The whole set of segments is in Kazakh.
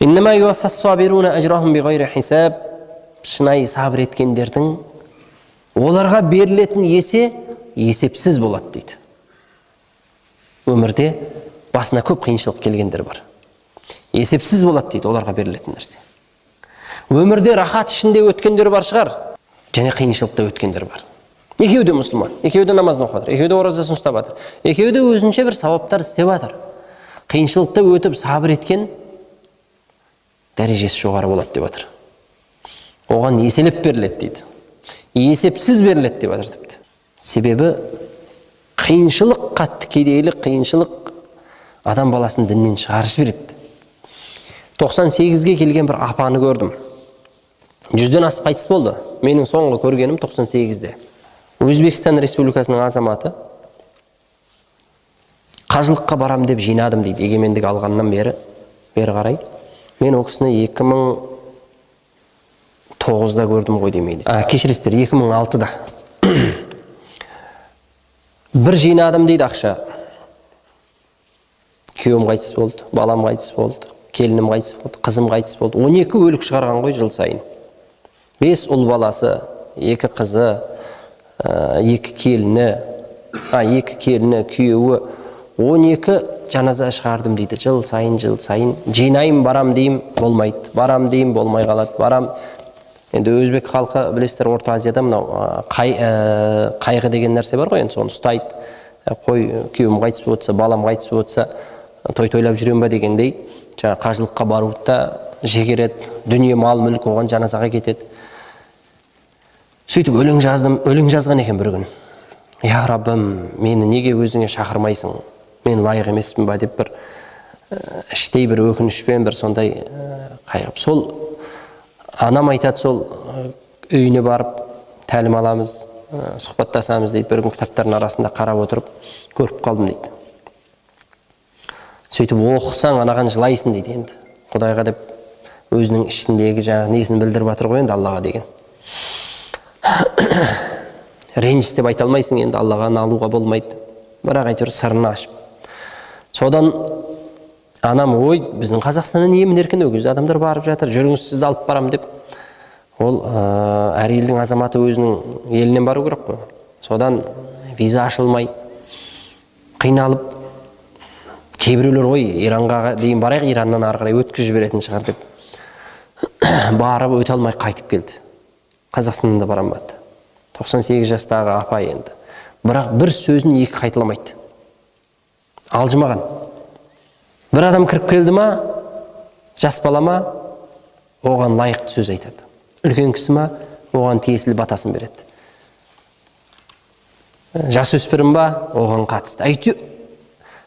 Иннама юаффас-сабируна ажрахум биғайри хисаб. Шынайы сабыр еткендердің оларға берілетін есепсіз болады дейді. Өмірде басына көп қиыншылық келгендер бар. Есепсіз болады дейді оларға берілетін нәрсе. Өмірде рахат ішінде өткендер бар шығар, және қиыншылықта өткендер бар. Екеуі де мұсылман, екеуі де намазын оқып жатыр, екеуі де оразасын ұстап жатыр, екеуі де өзінше бір сауаптар істеп жатыр. Қиыншылықта өтіп сабыр еткен дәрежесі жоғары болады деп жатыр. Оған еселеп беріледі дейді. Есепсіз беріледі деп жатыр тіпті. Себебі қиыншылық, қатты кедейлік, қиыншылық адам баласын діннен шығарып жібереді. 98-ге келген бір апаны көрдім. 100-ден асып қайтыс болды. Менің соңғы көргенім 98-де. Өзбекстан Республикасының азаматы. Қажылыққа барам деп жинадым дейді. Егемендік алғаннан бері қарай. Мен о кісіні 2009-да көрдім ғой демейді. Кешіресіздер, 2006-да. Бір жинадым дейді ақша. Күйеуім қайтыс болды, балам қайтыс болды, келінім қайтыс болды, қызым қайтыс болды. 12 өлік шығарған ғой жыл сайын. 5 ұл баласы, 2 қызы, 2 келіні, күйеуі, 12 жаназа шығардым дейді. Жыл сайын жинайым, барам дейім, болмайды. Барам дейім, болмай қалады. Барам. Енді өзбек халқы, білесіздер, Орта Азияда мынау қайғы деген нәрсе бар ғой, енді соны ұстайды. Қой, күйеуім қайтыс болса, балам қайтыс болса, той-тойлап жүрем ба дегендей, жаңа қажылыққа баруды жегереді, дүние мал мүлік оған жаназаға кетеді. Сөйтіп өлең жазған екен бір күн. Я Раббым, мені неге өзіңе шақырмайсың? Мен лайық емеспін ба деп бір іштей бір өкінішпен бір сондай қайғып. Сол анам айтады, сол үйіне барып тәлім аламыз, сұхбаттасамыз дейді. Бір күн кітаптардың арасында қарап отырып көріп қалдым дейді. Сөйтіп оқысаң анаған жылайсың дейді енді. Құдайға деп өзінің ішіндегі жаңағы несін білдіріп жатыр ғой енді Аллаға деген. Ренжіс деп айта алмайсың енді, Аллаға налуға болмайды. Бірақ әйтеуір сырын ашып. Содан анам, ой, біздің Қазақстаннан емін еркін өгіз адамдар барып жатыр, жүріңіз сізді алып барам деп. Ол әр елдің азаматы өзінің елінен бару керек қой. Содан виза ашылмай, қиналып, кейбіреулер ой, Иранға дейін барайық, Ираннан ары қарай өткізіп жіберетін шығар деп барып өте алмай қайтып келді. Қазақстаннан да барам бады. 98 жастағы апа енді. Бірақ бір сөзін екі қайталамайды. Алжымаған. Бір адам кіріп келді ма, жас бала ма, оған лайықты сөз айтады. Үлкен кісі ма, оған тиесілі батасын береді. Жас өспірім ба, оған қатысты. Әйтеуір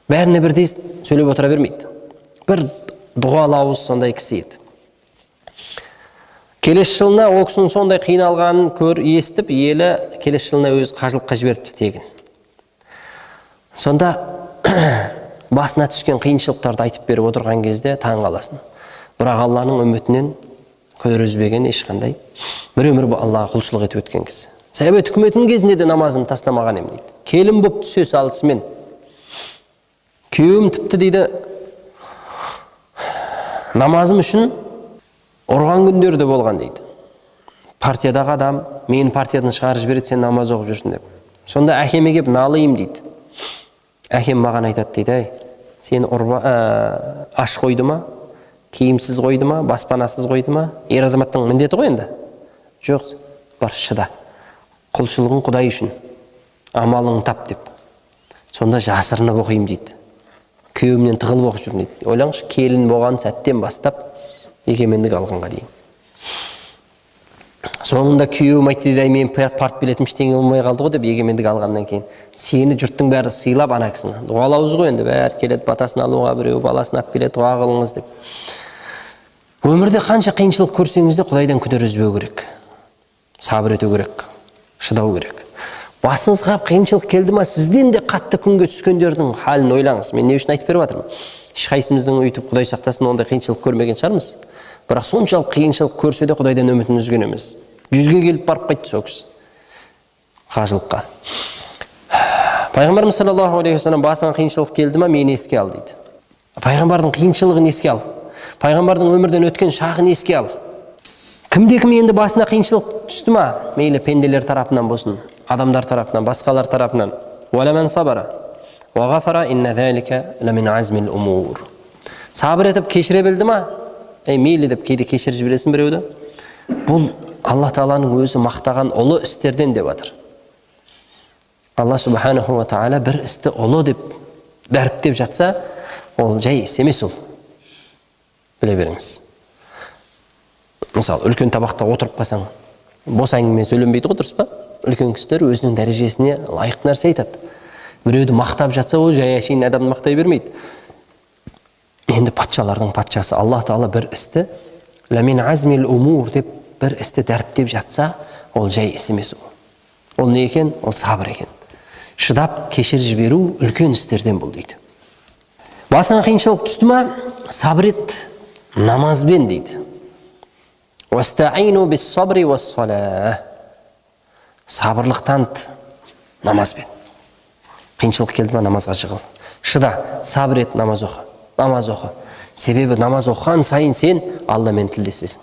бәріне бірдей сөйлеп отыра бермейді. Бір дұғалы ауыз сондай кісі еді. Келесі жылына ол кісінің сондай қиналғанын естіп, елі келесі жылына өз қажылыққа жіберіпті тегін. Сонда басына түскен қиыншылықтарды айтып беріп отырған кезде таң қаласың. Бірақ Алланың үмітінен көдір үзбеген ешқандай бір өмір Аллаға құлшылық етіп өткен кісі. Совет үкіметінің кезінде де намазымды тастамаған ем дейді. Келін боп түсе салысымен. Күйеуім тіпті дейді, намазым үшін ұрған күндері де болған дейді. Партиядағы адам, мені партиядан шығарып жібереді, сен намаз оқып жүрсің деп. Сонда әкеме келіп налайым дейді. Әкем маған айтады дейді, сені аш қойды ма, киімсіз қойды ма, баспанасыз қойды ма? Ер азаматтың міндеті ғой енді. Жоқ, бар шыда. Құлшылығың Құдай үшін, амалың тап деп. Сонда жасырынып оқимын дейді. Күйеуімнен тығылып оқып жүрмін дейді. Ойлаңызшы, келін болған сәттен бастап егемендік алғанға дейін. Соңында күйеуім айтты дейді, мен партбилетім ештеңе болмай қалды ғой деп, егемендік алғаннан кейін. Сені жұрттың бәрі сыйлап ана кісіні. Дұғалауыз ғой енді, бәрі келеді батасын алуға, біреу баласын алып келеді, дұға қылыңыз деп. Өмірде қанша қиыншылық көрсеңіз де Құдайдан күдер үзбеу керек. Сабыр ету керек, шыдау керек. Басыңызға қиыншылық келді ма, сізден де қатты күнге түскендердің халін ойлаңыз. Мен не үшін айтып беріп жатырмын? Ешқайсымыздың өйтіп Құдай сақтасын ондай қиыншылық көрмеген шығармыз. Бірақ соншалық қиыншылық көрсе де Құдайдан үмітін үзген емес. 100-ге келіп барып қайтты сол кісі қажылыққа. Пайғамбарымыз саллаллаху алейхи уассалам басыңа қиыншылық келді ма, мені еске ал дейді. Пайғамбардың қиыншылығын еске ал. Пайғамбардың өмірден өткен шағын еске ал. Кімде-кім енді басына қиыншылық түсті ма? Мейлі пенделер тарапынан болсын, адамдар тарапынан, басқалар тарапынан. Уәләмән сабара уа ғафара инна зәлика ләмин азмил умур. Сабыр етіп кешіре білді ма? Мейлі деп кейде кешіріп жібересің біреуді. Бұл Алла Тағаланың өзі мақтаған ұлы істерден деп жатыр. Алла Субханаху ва Тағала бір істі ұлы деп дәріптеп жатса, ол жай іс емес ол. Біле беріңіз. Мысалы, үлкен табақта отырып қалсаң, бос әңгіме сөйленбейді ғой, дұрыс па? Үлкен кісілер өзінің дәрежесіне лайық нәрсе айтады. Біреуді мақтап жатса, ол жай әшейін адамды мақтай бермейді. Енді патшалардың патшасы Алла Тағала бір істі ләмин азмил умур деп бір істі дәріптеп жатса, ол жай іс емес ол. Ол не екен? Ол сабыр екен. Шыдап кешіріп жіберу үлкен істерден бұл дейді. Басыңа қиыншылық түсті ма? Сабыр ет намазбен дейді. Вастаину бис-сабри вас-салаа. Сабырлық таныт намазбен. Қиыншылық келді ма, намазға жығыл. Шыда, сабыр ет, намаз оқы. Намаз оқы. Себебі намаз оқыған сайын сен Алламен тілдесесің.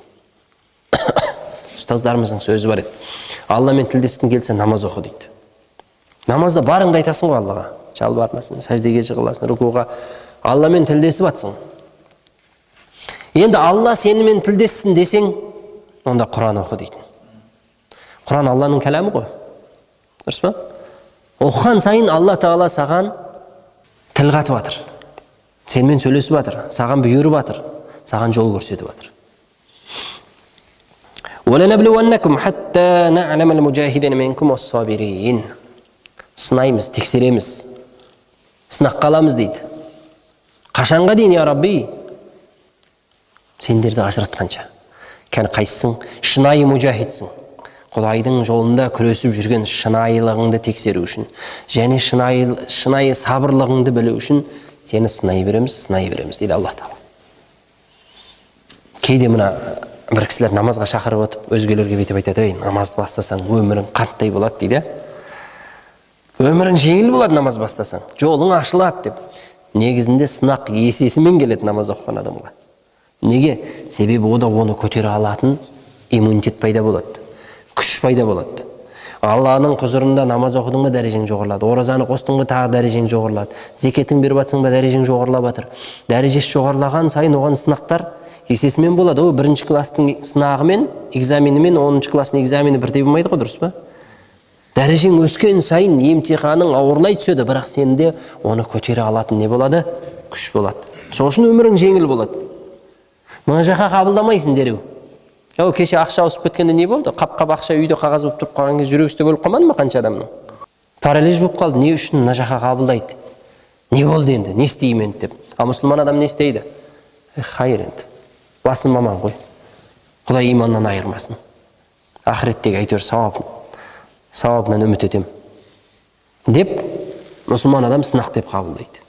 Ұстаздарымыздың сөзі бар еді. Алламен тілдескің келсе намаз оқы дейді. Намазда барыңды айтасың ғой Аллаға. Жалбарынасың, сәждеге жығыласың, рукуға. Алламен тілдесіп атсың. Енді Алла сенімен тілдессін десең, онда Құран оқы дейді. Құран Алланың кәләмі ғой. Дұрыс па? Оқыған сайын Алла Тағала саған тіл қатып жатыр. Сенімен сөйлесіп жатыр, саған бұйырып жатыр, саған жол көрсетіп жатыр. وَلَنَبْلُوَنَّكُمْ حَتَّى نَعْلَمَ الْمُجَاهِدِينَ مِنْكُمْ وَالصَّابِرِينَ. Сынаймыз, тексереміз, сынаққа аламыз дейді. Қашанға дейін, я Рабби? Сендерді ажыратқанша. Кәні қайсың? Шынайы мұжахидсің. Құдайдың жолында күресіп жүрген шынайылығыңды тексеру үшін, және шынайы сабырлығыңды білу үшін сені сынай береміз дейді Алла Тағала. Кейде мына бір кісілер намазға шақырып отып, өзгелерге бүйтіп айтады, намаз бастасаң өмірің қанттай болады дейді. Өмірің жеңіл болады намаз бастасаң, жолың ашылады деп. Негізінде сынақ есесімен келеді намаз оқыған адамға. Неге? Себебі ода оны көтере алатын иммунитет пайда болады, күш пайда болады. Алланың құзырында намаз оқыдың ба, дәрежең жоғарылады. Оразаны қостың ба, тағы дәрежең жоғарылады. Зекетін беріп жатсың ба, дәрежең жоғарылап жатыр. Дәрежесі жоғарылаған сайын оған сынақтар есесімен болады. Ол бірінші кластың сынағы мен экзамені мен 10-шы кластың экзамені бірдей болмайды ғой, дұрыс па? Дәрежең өскен сайын емтиханың ауырлай түседі, бірақ сенде оны көтере алатын не болады? Күш болады. Сол үшін өмірің жеңіл болады. Мына жаққа қабылдамайсың дереу. Кеше ақша ауысып кеткенде не болды? Қап-қап ақша үйде қағаз болып тұрып қалған кезде жүрек үсті бөліп қалмады ма қанша адамның? Паралич болып қалды. Не үшін мына жаққа қабылдайды? Не болды енді? Не істеймін деп. А мұсылман адам не істейді? Хайыр енді. Басын маман ғой. Құдай иманнан айырмасын. Ақыреттегі әйтеуір сауабынан үміт етем деп мұсылман адам сынақ деп қабылдайды.